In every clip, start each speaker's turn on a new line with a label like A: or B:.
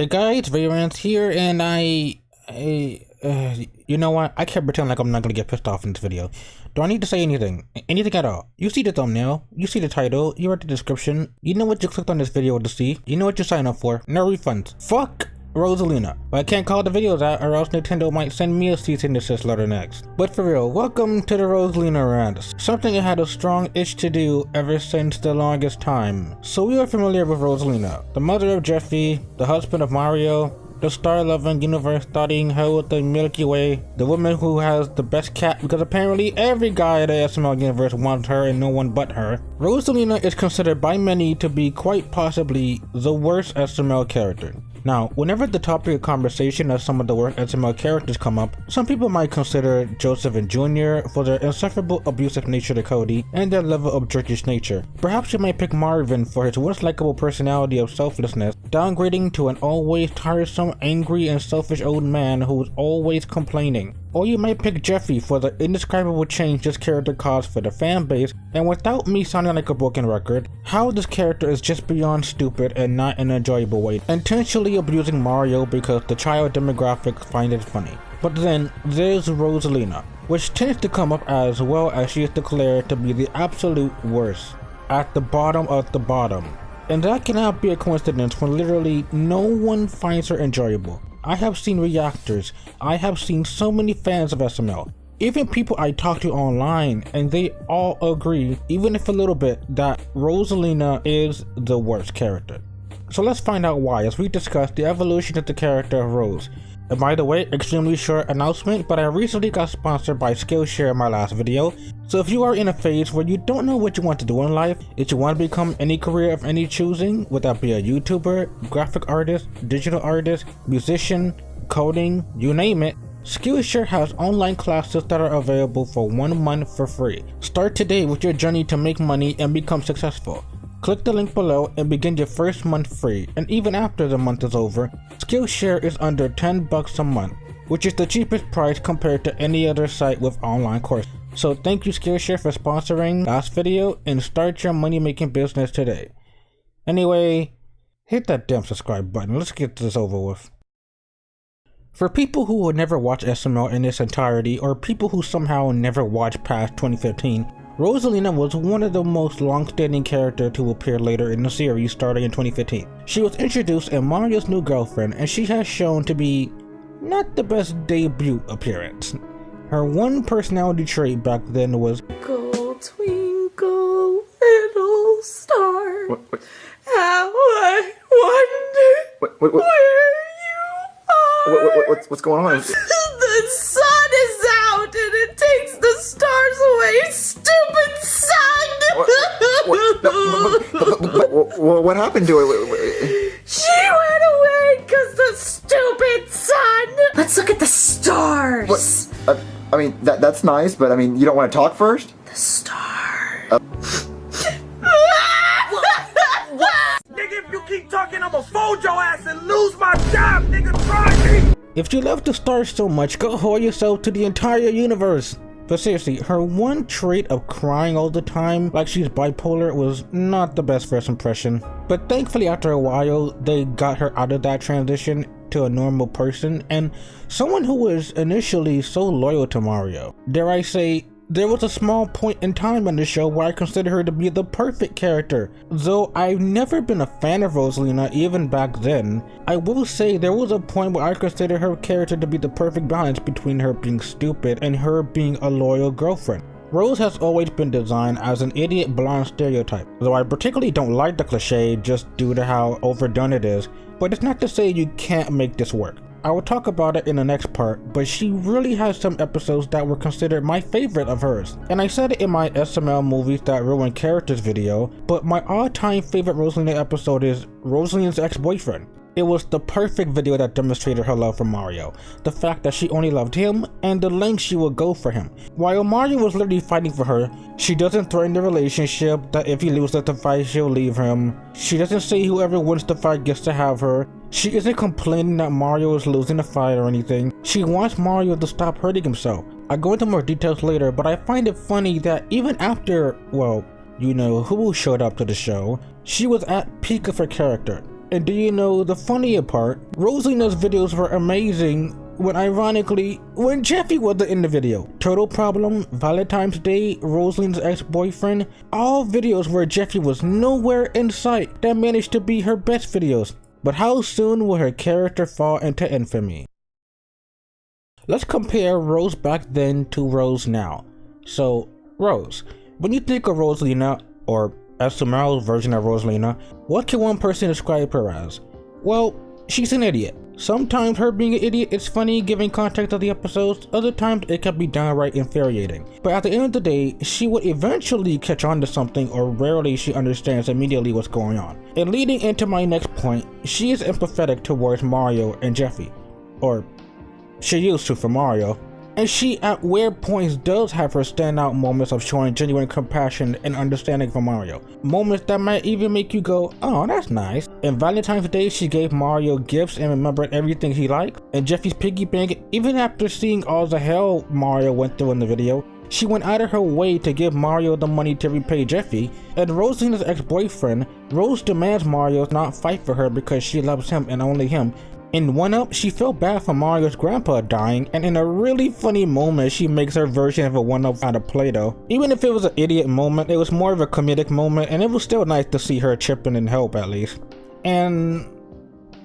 A: Hey guys, Ray Rants here, and you know what? I can't pretend like I'm not gonna get pissed off in this video. Do I need to say anything? Anything at all? You see the thumbnail, you see the title, you read the description, you know what you clicked on this video to see, you know what you signed up for. No refunds. Fuck Rosalina. But I can't call the videos out or else Nintendo might send me a cease and desist letter next. But for real, welcome to the Rosalina Rants. Something I had a strong itch to do ever since the longest time. So we are familiar with Rosalina, the mother of Jeffy, the husband of Mario, the star-loving universe studying her with the Milky Way, the woman who has the best cat because apparently every guy in the SML universe wants her and no one but her. Rosalina is considered by many to be quite possibly the worst SML character. Now, whenever the topic of conversation of some of the worst SML characters come up, some people might consider Joseph and Jr. for their insufferable abusive nature to Cody and their level of jerkish nature. Perhaps you might pick Marvin for his once likable personality of selflessness, downgrading to an always tiresome, angry, and selfish old man who's always complaining. Or you might pick Jeffy for the indescribable change this character caused for the fan base, and without me sounding like a broken record, how this character is just beyond stupid and not in an enjoyable way, intentionally abusing Mario because the child demographic find it funny. But then there's Rosalina, which tends to come up as well as she is declared to be the absolute worst, at the bottom of the bottom. And that cannot be a coincidence when literally no one finds her enjoyable. I have seen reactors, I have seen so many fans of SML, even people I talk to online, and they all agree, even if a little bit, that Rosalina is the worst character. So let's find out why as we discuss the evolution of the character of Rose. And by the way, extremely short announcement, but I recently got sponsored by Skillshare in my last video. So if you are in a phase where you don't know what you want to do in life, if you want to become any career of any choosing, would that be a YouTuber, graphic artist, digital artist, musician, coding, you name it, Skillshare has online classes that are available for 1 month for free. Start today with your journey to make money and become successful. Click the link below and begin your first month free, and even after the month is over, Skillshare is under $10 a month, which is the cheapest price compared to any other site with online courses. So thank you Skillshare for sponsoring last video and start your money making business today. Anyway, hit that damn subscribe button, let's get this over with. For people who will never watch SML in its entirety or people who somehow never watched past 2015, Rosalina was one of the most long-standing characters to appear later in the series starting in 2015. She was introduced as Mario's new girlfriend, and she has shown to be not the best debut appearance. Her one personality trait back then was
B: Twinkle, twinkle, little star,
C: What?
B: how I wonder where you are.
C: What's going on?
B: The sun is out and it takes the stars away, stupid sun!
C: What happened to her?
B: She went away because the stupid sun! Let's look at the stars!
C: What? I mean, that's nice, but I mean, you don't want to talk first?
B: The stars.
D: Nigga, if you keep talking, I'ma fold your ass and lose my job, nigga. Try me!
A: if you love the stars so much, go haul yourself to the entire universe. But seriously, her one trait of crying all the time like she's bipolar was not the best first impression. But thankfully after a while, they got her out of that transition to a normal person and someone who was initially so loyal to Mario. Dare I say, there was a small point in time on the show where I consider her to be the perfect character. Though I've never been a fan of Rosalina even back then, I will say there was a point where I consider her character to be the perfect balance between her being stupid and her being a loyal girlfriend. Rose has always been designed as an idiot blonde stereotype, though I particularly don't like the cliche just due to how overdone it is, but it's not to say you can't make this work. I will talk about it in the next part, but she really has some episodes that were considered my favorite of hers. And I said it in my SML movies that ruin characters video, but my all-time favorite Rosalina episode is Rosalina's ex-boyfriend. It was the perfect video that demonstrated her love for Mario, the fact that she only loved him, and the lengths she would go for him. While Mario was literally fighting for her, she doesn't threaten the relationship, that if he loses the fight she'll leave him. She doesn't say whoever wins the fight gets to have her. She isn't complaining that Mario is losing the fight or anything. She wants Mario to stop hurting himself. I'll go into more details later, but I find it funny that even after, well, you know who showed up to the show, she was at peak of her character. And do you know the funnier part? Rosalina's videos were amazing when Jeffy wasn't in the video. Turtle Problem, Valentine's Day, Rosalina's ex-boyfriend, all videos where Jeffy was nowhere in sight that managed to be her best videos. But how soon will her character fall into infamy? Let's compare Rose back then to Rose now. So, Rose, when you think of Rosalina, or SML's version of Rosalina, what can one person describe her as? Well, she's an idiot. Sometimes her being an idiot is funny given context of the episodes, other times it can be downright infuriating. But at the end of the day, she would eventually catch on to something, or rarely she understands immediately what's going on. And leading into my next point, she is empathetic towards Mario and Jeffy. Or, she used to for Mario. And she at weird points does have her standout moments of showing genuine compassion and understanding for Mario. Moments that might even make you go, oh, that's nice. In Valentine's Day, she gave Mario gifts and remembered everything he liked. And Jeffy's piggy bank, even after seeing all the hell Mario went through in the video, she went out of her way to give Mario the money to repay Jeffy. And Rosalina's ex-boyfriend, Rose demands Mario not fight for her because she loves him and only him. In One Up, she felt bad for Mario's grandpa dying, and in a really funny moment, she makes her version of a One Up out of Play-Doh. Even if it was an idiot moment, it was more of a comedic moment, and it was still nice to see her chip in and help at least. And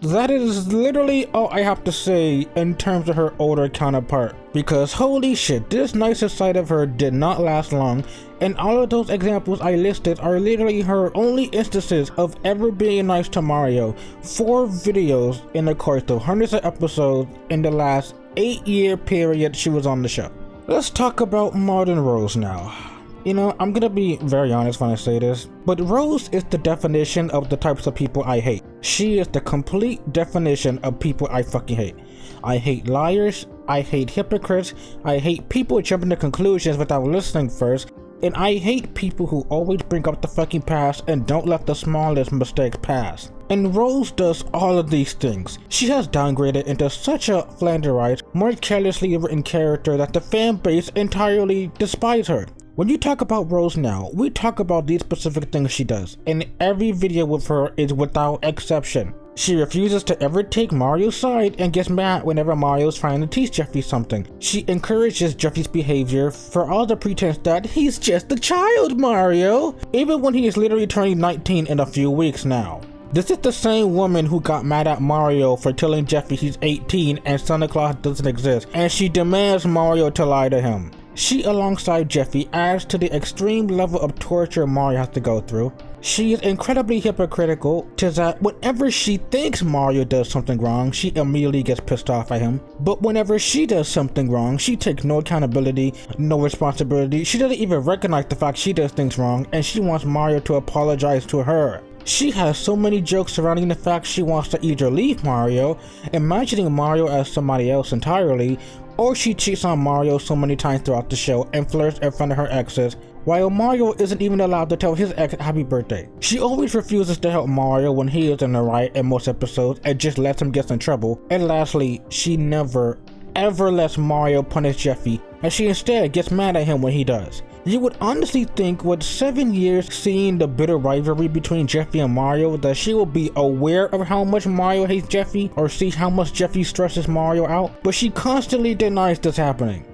A: that is literally all I have to say in terms of her older counterpart, because holy shit, this nicer side of her did not last long, and all of those examples I listed are literally her only instances of ever being nice to Mario. 4 videos in the course of hundreds of episodes in the last 8-year period she was on the show. Let's talk about modern Rose now. You know, I'm gonna be very honest when I say this, but Rose is the definition of the types of people I hate. She is the complete definition of people I fucking hate. I hate liars, I hate hypocrites, I hate people jumping to conclusions without listening first, and I hate people who always bring up the fucking past and don't let the smallest mistakes pass. And Rose does all of these things. She has downgraded into such a flanderized, more carelessly written character that the fan base entirely despise her. When you talk about Rose now, we talk about these specific things she does, and every video with her is without exception. She refuses to ever take Mario's side and gets mad whenever Mario's trying to teach Jeffy something. She encourages Jeffy's behavior for all the pretense that he's just a child, Mario, even when he is literally turning 19 in a few weeks now. This is the same woman who got mad at Mario for telling Jeffy he's 18 and Santa Claus doesn't exist, and she demands Mario to lie to him. She, alongside Jeffy, adds to the extreme level of torture Mario has to go through. She is incredibly hypocritical to that whenever she thinks Mario does something wrong, she immediately gets pissed off at him. But whenever she does something wrong, she takes no accountability, no responsibility. She doesn't even recognize the fact she does things wrong, and she wants Mario to apologize to her. She has so many jokes surrounding the fact she wants to either leave Mario, imagining Mario as somebody else entirely, or she cheats on Mario so many times throughout the show and flirts in front of her exes, while Mario isn't even allowed to tell his ex happy birthday. She always refuses to help Mario when he is in the right in most episodes and just lets him get in trouble. And lastly, she never ever lets Mario punish Jeffy, and she instead gets mad at him when he does. You would honestly think with 7 years seeing the bitter rivalry between Jeffy and Mario that she will be aware of how much Mario hates Jeffy or see how much Jeffy stresses Mario out, but she constantly denies this happening.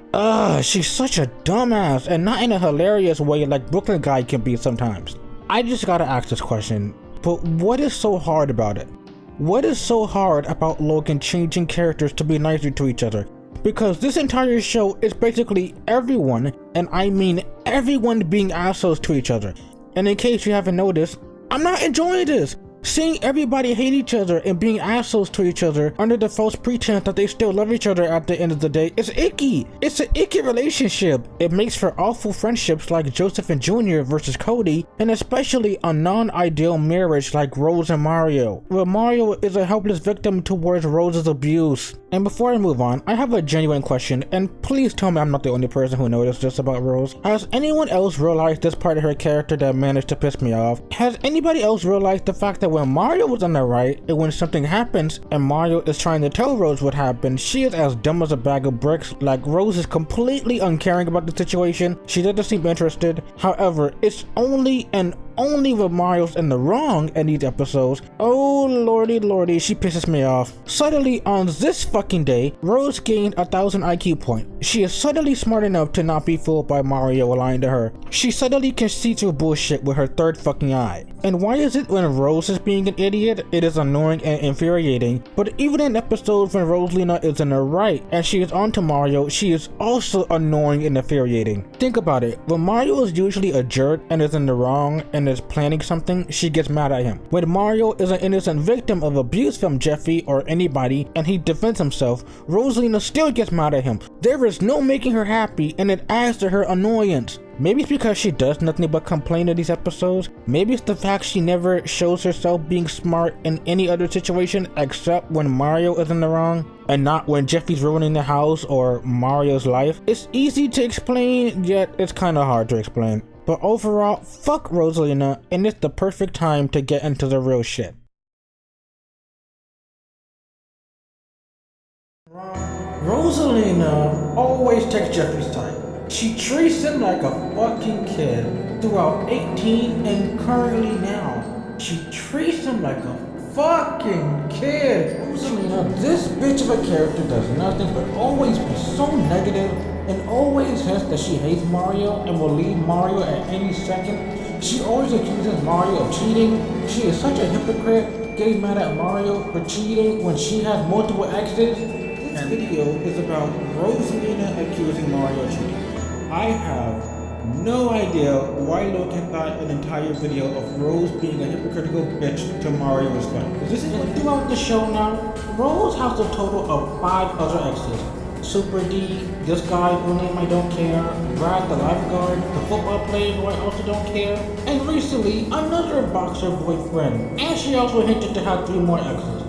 A: She's such a dumbass, and not in a hilarious way like Brooklyn Guy can be sometimes. I just gotta ask this question, but what is so hard about it? What is so hard about Logan changing characters to be nicer to each other? Because this entire show is basically everyone, and I mean everyone, being assholes to each other. And in case you haven't noticed, I'm not enjoying this. Seeing everybody hate each other and being assholes to each other under the false pretense that they still love each other at the end of the day is icky. It's an icky relationship. It makes for awful friendships like Joseph and Junior versus Cody, and especially a non-ideal marriage like Rose and Mario, where Mario is a helpless victim towards Rose's abuse. And before I move on, I have a genuine question, and please tell me I'm not the only person who noticed this about Rose. Has anyone else realized this part of her character that managed to piss me off? Has anybody else realized the fact that when Mario was on the right, and when something happens and Mario is trying to tell Rose what happened, she is as dumb as a bag of bricks? Like, Rose is completely uncaring about the situation. She doesn't seem interested. However, it's only and only when Mario's in the wrong in these episodes, oh lordy, she pisses me off. Suddenly on this fucking day, Rose gained 1,000 IQ points. She is suddenly smart enough to not be fooled by Mario lying to her. She suddenly can see through bullshit with her third fucking eye. And why is it when Rose is being an idiot, it is annoying and infuriating, but even in episodes when Rosalina is in the right and she is on to Mario, she is also annoying and infuriating. Think about it, when Mario is usually a jerk and is in the wrong and is planning something, she gets mad at him. When Mario is an innocent victim of abuse from Jeffy or anybody and he defends himself, Rosalina still gets mad at him. There is no making her happy and it adds to her annoyance. Maybe it's because she does nothing but complain in these episodes. Maybe it's the fact she never shows herself being smart in any other situation except when Mario is in the wrong and not when Jeffy's ruining the house or Mario's life. It's easy to explain, yet it's kinda hard to explain. But overall, fuck Rosalina, and it's the perfect time to get into the real shit. Rosalina always takes Jeffy's type. She treats him like a fucking kid throughout 18 and currently now. She treats him like a fucking kid. Rosalina, this bitch of a character does nothing but always be so negative and always says that she hates Mario and will leave Mario at any second. She always accuses Mario of cheating. She is such a hypocrite, getting mad at Mario for cheating when she has multiple exes. This video is about Rosalina accusing Mario of cheating. I have no idea why Logan thought an entire video of Rose being a hypocritical bitch to Mario was funny. This is throughout the show now. Rose has a total of 5 other exes. Super D, this guy whose name I don't care, Brad the lifeguard, the football player who I also don't care, and recently another boxer boyfriend. And she also hinted to have 3 more exes.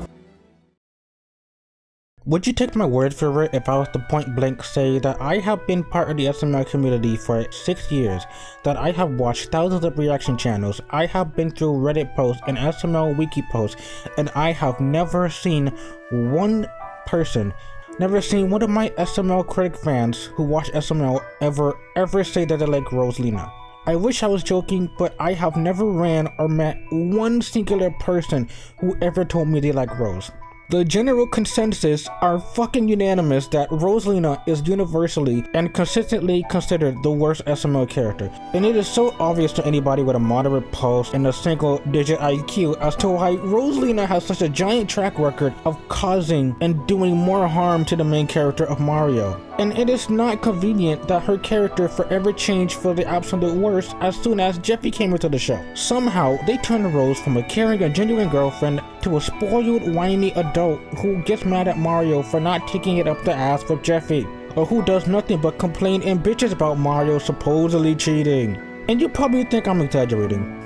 A: Would you take my word for it if I was to point blank say that I have been part of the SML community for 6 years, that I have watched thousands of reaction channels, I have been through Reddit posts and SML wiki posts, and I have never seen one person, never seen one of my SML critic fans who watch SML ever say that they like Rosalina. I wish I was joking, but I have never ran or met one singular person who ever told me they like Rose. The general consensus are fucking unanimous that Rosalina is universally and consistently considered the worst SML character, and it is so obvious to anybody with a moderate pulse and a single-digit IQ as to why Rosalina has such a giant track record of causing and doing more harm to the main character of Mario. And it is not convenient that her character forever changed for the absolute worst as soon as Jeffy came into the show. Somehow, they turned Rose from a caring and genuine girlfriend to a spoiled, whiny adult who gets mad at Mario for not taking it up the ass with Jeffy, or who does nothing but complain and bitches about Mario supposedly cheating. And you probably think I'm exaggerating.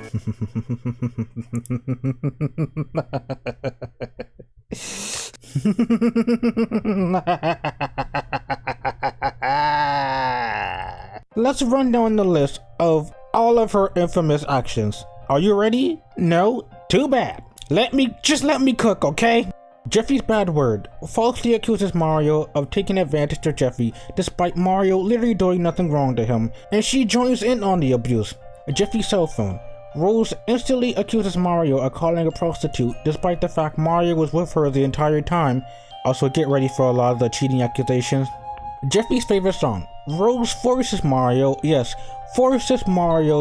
A: Let's run down the list of all of her infamous actions. Are you ready? No? Too bad. Let me cook, okay? Jeffy's bad word falsely accuses Mario of taking advantage of Jeffy despite Mario literally doing nothing wrong to him, and she joins in on the abuse. Jeffy's cell phone. Rose instantly accuses Mario of calling a prostitute despite the fact Mario was with her the entire time. Also, get ready for a lot of the cheating accusations. Jeffy's favorite song. Rose forces Mario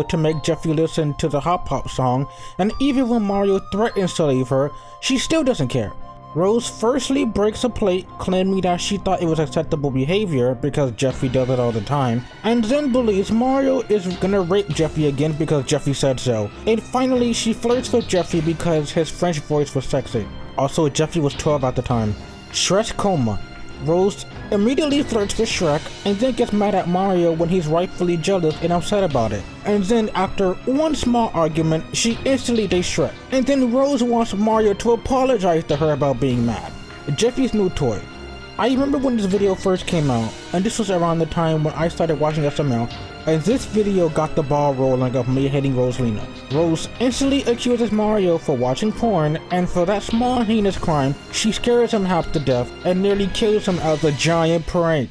A: to make Jeffy listen to the Hop Hop song, and even when Mario threatens to leave her, she still doesn't care. Rose firstly breaks a plate, claiming that she thought it was acceptable behavior because Jeffy does it all the time, and then believes Mario is gonna rape Jeffy again because Jeffy said so. And finally, she flirts with Jeffy because his French voice was sexy. Also, Jeffy was 12 at the time. Shrek's coma. Rose immediately flirts with Shrek and then gets mad at Mario when he's rightfully jealous and upset about it. And then after one small argument, she instantly dates Shrek. And then Rose wants Mario to apologize to her about being mad. Jeffy's new toy. I remember when this video first came out, and this was around the time when I started watching SML, and this video got the ball rolling of me hating Rosalina. Rose instantly accuses Mario for watching porn, and for that small heinous crime, she scares him half to death and nearly kills him as a giant prank.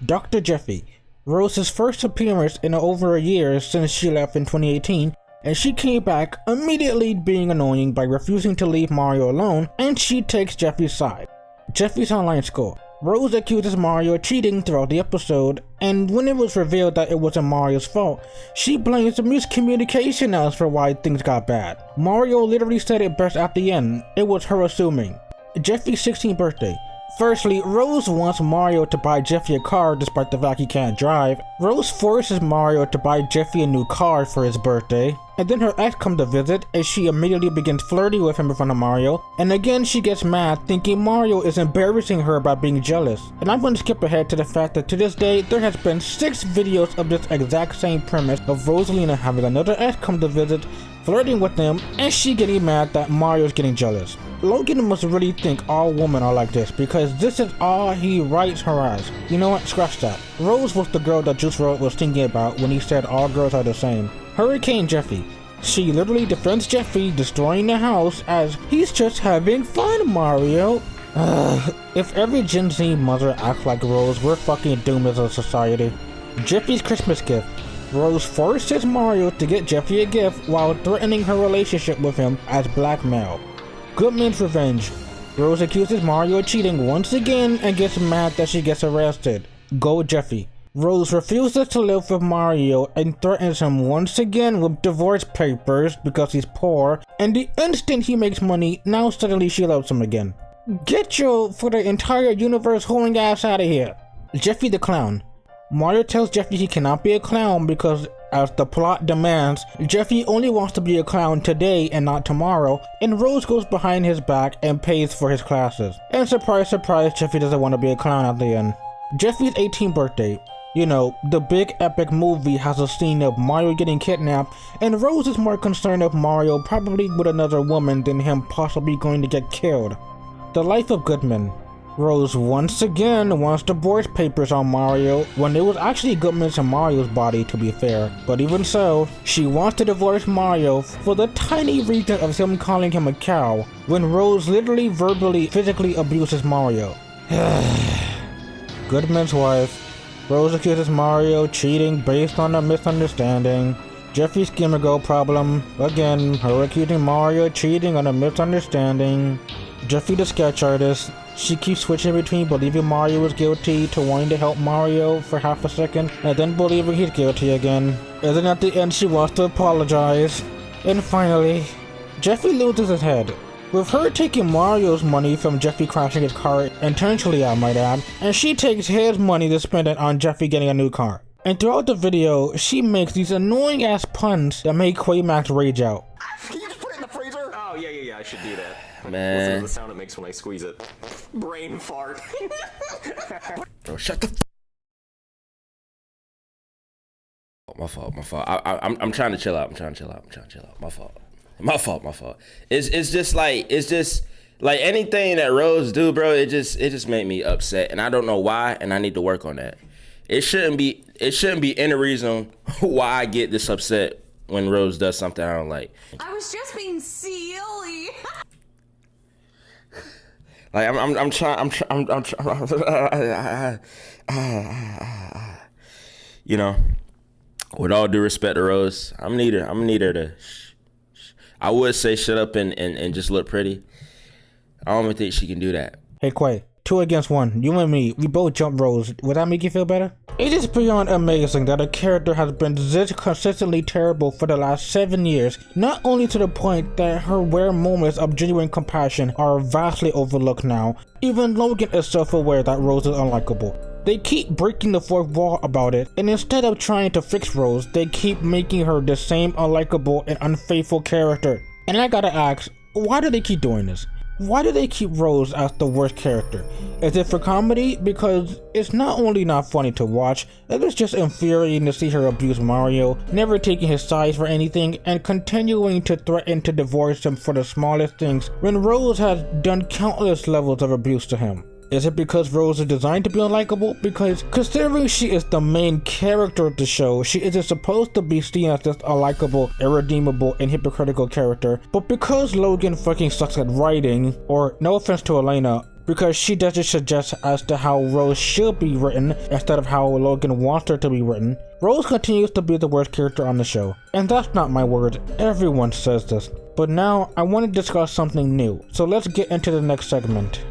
A: Dr. Jeffy. Rose's first appearance in over a year since she left in 2018, and she came back immediately being annoying by refusing to leave Mario alone, and she takes Jeffy's side. Jeffy's online school. Rose accuses Mario of cheating throughout the episode, and when it was revealed that it wasn't Mario's fault, she blames the miscommunication as for why things got bad. Mario literally said it best at the end, it was her assuming. Jeffy's 16th birthday. Firstly, Rose wants Mario to buy Jeffy a car despite the fact he can't drive. Rose forces Mario to buy Jeffy a new car for his birthday. And then her ex comes to visit and she immediately begins flirting with him in front of Mario. And again she gets mad thinking Mario is embarrassing her by being jealous. And I'm going to skip ahead to the fact that to this day there has been 6 videos of this exact same premise of Rosalina having another ex come to visit, flirting with them, and she getting mad that Mario's getting jealous. Logan must really think all women are like this because this is all he writes her as. You know what? Scratch that. Rose was the girl that Juice WRLD was thinking about when he said all girls are the same. Hurricane Jeffy. She literally defends Jeffy destroying the house as he's just having fun, Mario. If every Gen Z mother acts like Rose, we're fucking doomed as a society. Jeffy's Christmas gift. Rose forces Mario to get Jeffy a gift while threatening her relationship with him as blackmail. Goodman's revenge. Rose accuses Mario of cheating once again and gets mad that she gets arrested. Go Jeffy. Rose refuses to live with Mario and threatens him once again with divorce papers because he's poor, and the instant he makes money, now suddenly she loves him again. Get your for the entire universe whoring ass out of here. Jeffy the clown. Mario tells Jeffy he cannot be a clown because, as the plot demands, Jeffy only wants to be a clown today and not tomorrow, and Rose goes behind his back and pays for his classes. And surprise surprise, Jeffy doesn't want to be a clown at the end. Jeffy's 18th birthday. You know, the big epic movie has a scene of Mario getting kidnapped, and Rose is more concerned of Mario probably with another woman than him possibly going to get killed. The life of Goodman. Rose once again wants divorce papers on Mario when it was actually Goodman's and Mario's body, to be fair. But even so, she wants to divorce Mario for the tiny reason of him calling him a cow when Rose literally verbally physically abuses Mario. Goodman's wife. Rose accuses Mario cheating based on a misunderstanding. Jeffy's Gamer Girl problem. Again, her accusing Mario cheating on a misunderstanding. Jeffy the sketch artist. She keeps switching between believing Mario is guilty to wanting to help Mario for half a second and then believing he's guilty again. And then at the end she wants to apologize. And finally, Jeffy loses his head. With her taking Mario's money from Jeffy crashing his car intentionally, I might add, and she takes his money to spend it on Jeffy getting a new car. And throughout the video, she makes these annoying ass puns that make Quaymax rage out.
C: Can you just put it in the freezer?
E: Oh, yeah, I should do that.
F: Man.
E: Listen to the sound it makes when I squeeze it. Brain fart.
F: Bro, shut the My fault. I'm trying to chill out. My fault. It's just like anything that Rose do, bro, it just made me upset, and I don't know why, and I need to work on that. It shouldn't be any reason why I get this upset when Rose does something I don't like.
B: I was just being silly.
F: Like I'm trying. You know, with all due respect to Rose, I'm gonna need her to. I would say shut up and just look pretty. I don't even think she can do that.
A: Hey Quay, 2 against 1. You and me, we both jump Rose. Would that make you feel better? It is beyond amazing that a character has been this consistently terrible for the last 7 years, not only to the point that her rare moments of genuine compassion are vastly overlooked now. Even Logan is self-aware that Rose is unlikable. They keep breaking the 4th wall about it, and instead of trying to fix Rose, they keep making her the same unlikable and unfaithful character. And I gotta ask, why do they keep doing this? Why do they keep Rose as the worst character? Is it for comedy? Because it's not only not funny to watch, it is just infuriating to see her abuse Mario, never taking his side for anything, and continuing to threaten to divorce him for the smallest things when Rose has done countless levels of abuse to him. Is it because Rose is designed to be unlikable? Because considering she is the main character of the show, she isn't supposed to be seen as this unlikable, irredeemable, and hypocritical character. But because Logan fucking sucks at writing, or no offense to Elena, because she doesn't suggest as to how Rose should be written instead of how Logan wants her to be written. Rose continues to be the worst character on the show, and that's not my words, everyone says this. But now I want to discuss something new, so let's get into the next segment.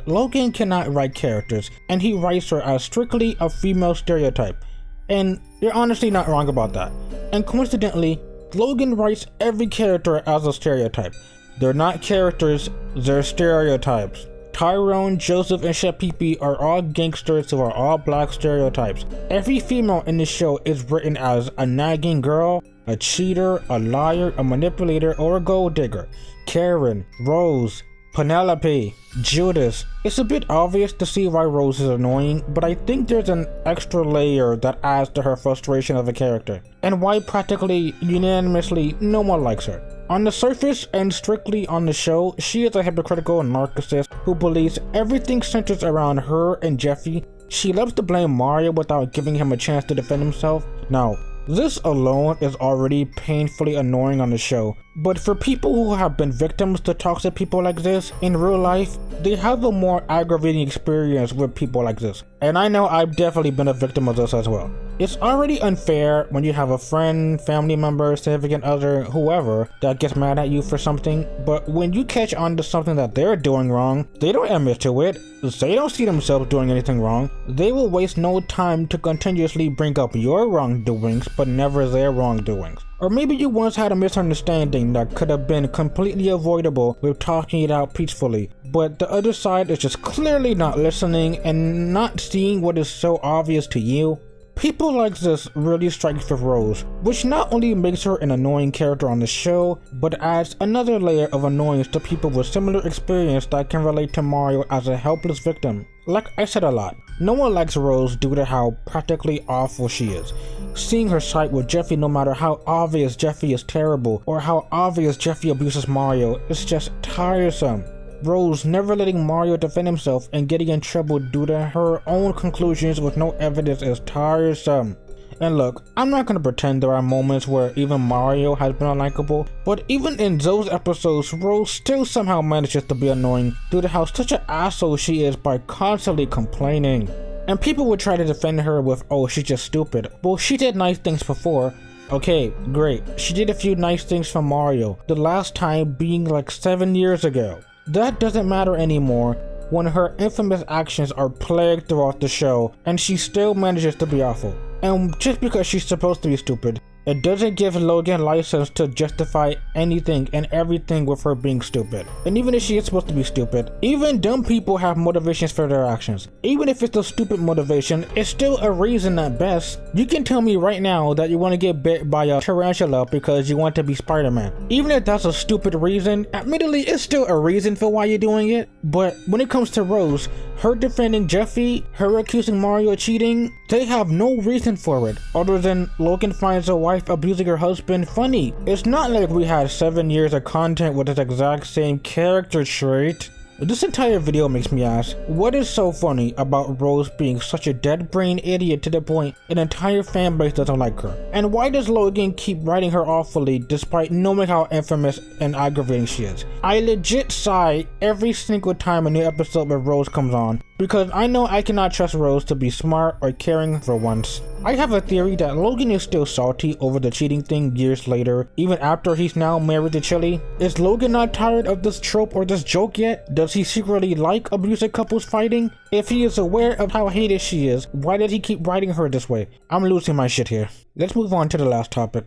A: Logan cannot write characters, and he writes her as strictly a female stereotype. And you're honestly not wrong about that. And coincidentally, Logan writes every character as a stereotype. They're not characters, they're stereotypes. Tyrone, Joseph, and Shapipi are all gangsters who are all black stereotypes. Every female in the show is written as a nagging girl, a cheater, a liar, a manipulator, or a gold digger. Karen, Rose, Penelope, Judas. It's a bit obvious to see why Rose is annoying, but I think there's an extra layer that adds to her frustration of a character, and why practically unanimously no one likes her. On the surface and strictly on the show, she is a hypocritical narcissist who believes everything centers around her and Jeffy. She loves to blame Mario without giving him a chance to defend himself. Now, this alone is already painfully annoying on the show, but for people who have been victims to toxic people like this in real life, they have a more aggravating experience with people like this. And I know I've definitely been a victim of this as well. It's already unfair when you have a friend, family member, significant other, whoever, that gets mad at you for something, but when you catch on to something that they're doing wrong, they don't admit to it. They don't see themselves doing anything wrong. They will waste no time to continuously bring up your wrongdoings, but never their wrongdoings. Or maybe you once had a misunderstanding that could have been completely avoidable with talking it out peacefully, but the other side is just clearly not listening and not seeing what is so obvious to you. People like this really strikes with Rose, which not only makes her an annoying character on the show, but adds another layer of annoyance to people with similar experience that can relate to Mario as a helpless victim. Like I said a lot, no one likes Rose due to how practically awful she is. Seeing her side with Jeffy, no matter how obvious Jeffy is terrible or how obvious Jeffy abuses Mario, is just tiresome. Rose never letting Mario defend himself and getting in trouble due to her own conclusions with no evidence is tiresome. And look, I'm not gonna pretend there are moments where even Mario has been unlikable, but even in those episodes, Rose still somehow manages to be annoying due to how such an asshole she is by constantly complaining. And people would try to defend her with, oh, she's just stupid. Well, she did nice things before. Okay, great. She did a few nice things for Mario, the last time being like 7 years ago. That doesn't matter anymore when her infamous actions are plagued throughout the show and she still manages to be awful. And just because she's supposed to be stupid, it doesn't give Logan license to justify anything and everything with her being stupid. And even if she is supposed to be stupid, even dumb people have motivations for their actions. Even if it's a stupid motivation, it's still a reason at best. You can tell me right now that you want to get bit by a tarantula because you want to be Spider-Man. Even if that's a stupid reason, admittedly it's still a reason for why you're doing it. But when it comes to Rose, her defending Jeffy, her accusing Mario of cheating, they have no reason for it other than Logan finds a wife abusing her husband funny. It's not like we had 7 years of content with this exact same character trait. This entire video makes me ask, what is so funny about Rose being such a dead brain idiot to the point an entire fan base doesn't like her? And why does Logan keep writing her awfully despite knowing how infamous and aggravating she is? I legit sigh every single time a new episode with Rose comes on, because I know I cannot trust Rose to be smart or caring for once. I have a theory that Logan is still salty over the cheating thing years later, even after he's now married to Chili. Is Logan not tired of this trope or this joke yet? Does he secretly like abusive couples fighting? If he is aware of how hated she is, why did he keep writing her this way? I'm losing my shit here. Let's move on to the last topic.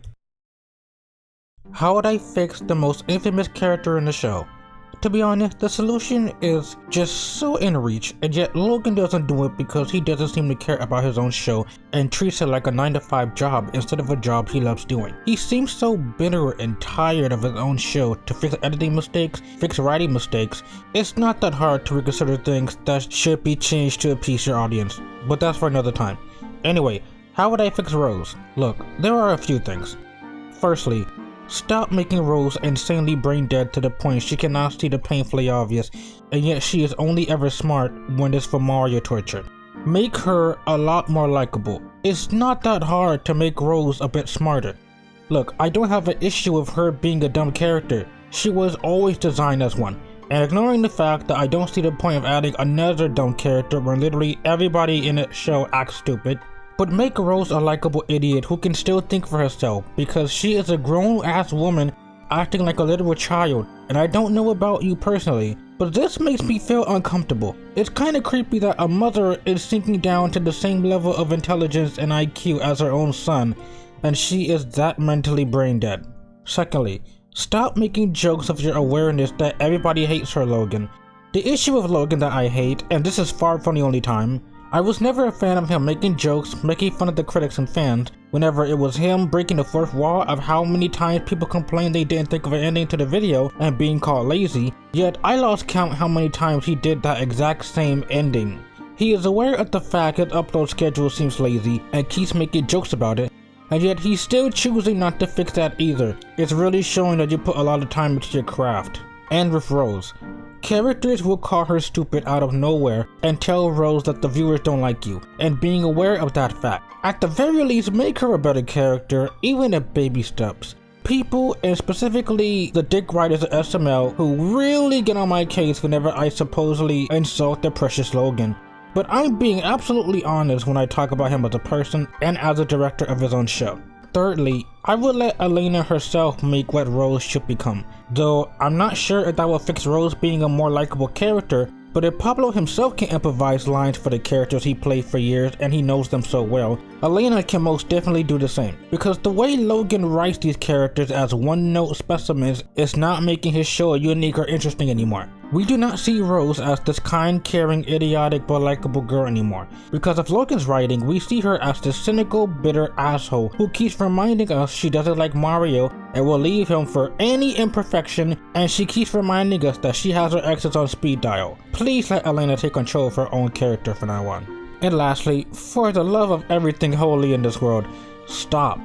A: How would I fix the most infamous character in the show? To be honest, the solution is just so in reach, and yet Logan doesn't do it because he doesn't seem to care about his own show and treats it like a 9-to-5 job instead of a job he loves doing. He seems so bitter and tired of his own show to fix editing mistakes, fix writing mistakes. It's not that hard to reconsider things that should be changed to appease your audience, but that's for another time. Anyway, how would I fix Rose? Look, there are a few things. Firstly, stop making Rose insanely brain dead to the point she cannot see the painfully obvious, and yet she is only ever smart when it's for Mario torture. Make her a lot more likable. It's not that hard to make Rose a bit smarter. Look, I don't have an issue with her being a dumb character. She was always designed as one. and ignoring the fact that I don't see the point of adding another dumb character when literally everybody in the show acts stupid, but make Rose a likable idiot who can still think for herself because she is a grown-ass woman acting like a literal child. And I don't know about you personally, but this makes me feel uncomfortable. It's kinda creepy that a mother is sinking down to the same level of intelligence and IQ as her own son, and she is that mentally brain dead. Secondly, stop making jokes of your awareness that everybody hates her, Logan. The issue with Logan that I hate, and this is far from the only time, I was never a fan of him making jokes, making fun of the critics and fans, whenever it was him breaking the fourth wall of how many times people complained they didn't think of an ending to the video and being called lazy, yet I lost count how many times he did that exact same ending. He is aware of the fact his upload schedule seems lazy and keeps making jokes about it, and yet he's still choosing not to fix that either. It's really showing that you put a lot of time into your craft. And with Rose, characters will call her stupid out of nowhere and tell Rose that the viewers don't like you, and being aware of that fact, at the very least make her a better character, even if baby steps. People, and specifically the dick writers at SML, who really get on my case whenever I supposedly insult the precious Logan. But I'm being absolutely honest when I talk about him as a person and as a director of his own show. Thirdly, I would let Elena herself make what Rose should become, though I'm not sure if that will fix Rose being a more likable character, but if Pablo himself can improvise lines for the characters he played for years and he knows them so well, Elena can most definitely do the same, because the way Logan writes these characters as one-note specimens is not making his show unique or interesting anymore. We do not see Rose as this kind, caring, idiotic, but likable girl anymore. Because of Logan's writing, we see her as this cynical, bitter asshole who keeps reminding us she doesn't like Mario and will leave him for any imperfection, and she keeps reminding us that she has her exes on speed dial. Please let Elena take control of her own character from now on. And lastly, for the love of everything holy in this world, stop.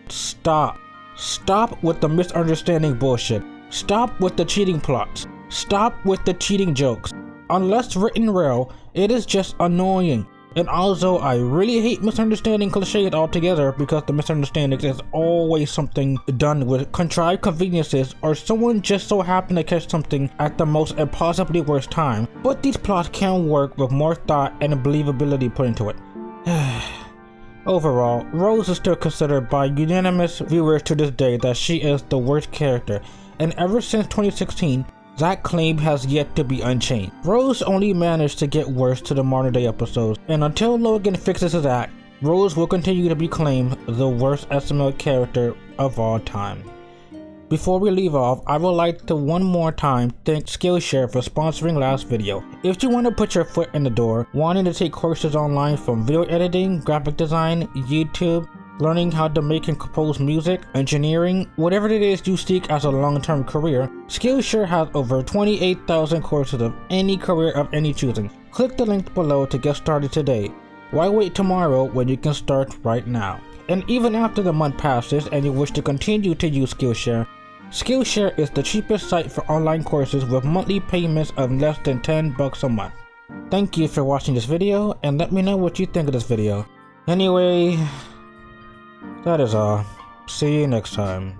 A: Stop. Stop with the misunderstanding bullshit. Stop with the cheating plots. Stop with the cheating jokes. Unless written well, it is just annoying. And also, I really hate misunderstanding cliches altogether because the misunderstandings is always something done with contrived conveniences or someone just so happened to catch something at the most impossibly worst time. But these plots can work with more thought and believability put into it. Overall, Rose is still considered by unanimous viewers to this day that she is the worst character, and ever since 2016, that claim has yet to be unchanged. Rose only managed to get worse to the modern day episodes, and until Logan fixes his act, Rose will continue to be claimed the worst SML character of all time. Before we leave off, I would like to one more time thank Skillshare for sponsoring last video. If you want to put your foot in the door, wanting to take courses online from video editing, graphic design, YouTube, learning how to make and compose music, engineering, whatever it is you seek as a long-term career, Skillshare has over 28,000 courses of any career of any choosing. Click the link below to get started today. Why wait tomorrow when you can start right now? And even after the month passes and you wish to continue to use Skillshare, Skillshare is the cheapest site for online courses with monthly payments of less than $10 a month. Thank you for watching this video, and let me know what you think of this video. Anyway, that is all. See you next time.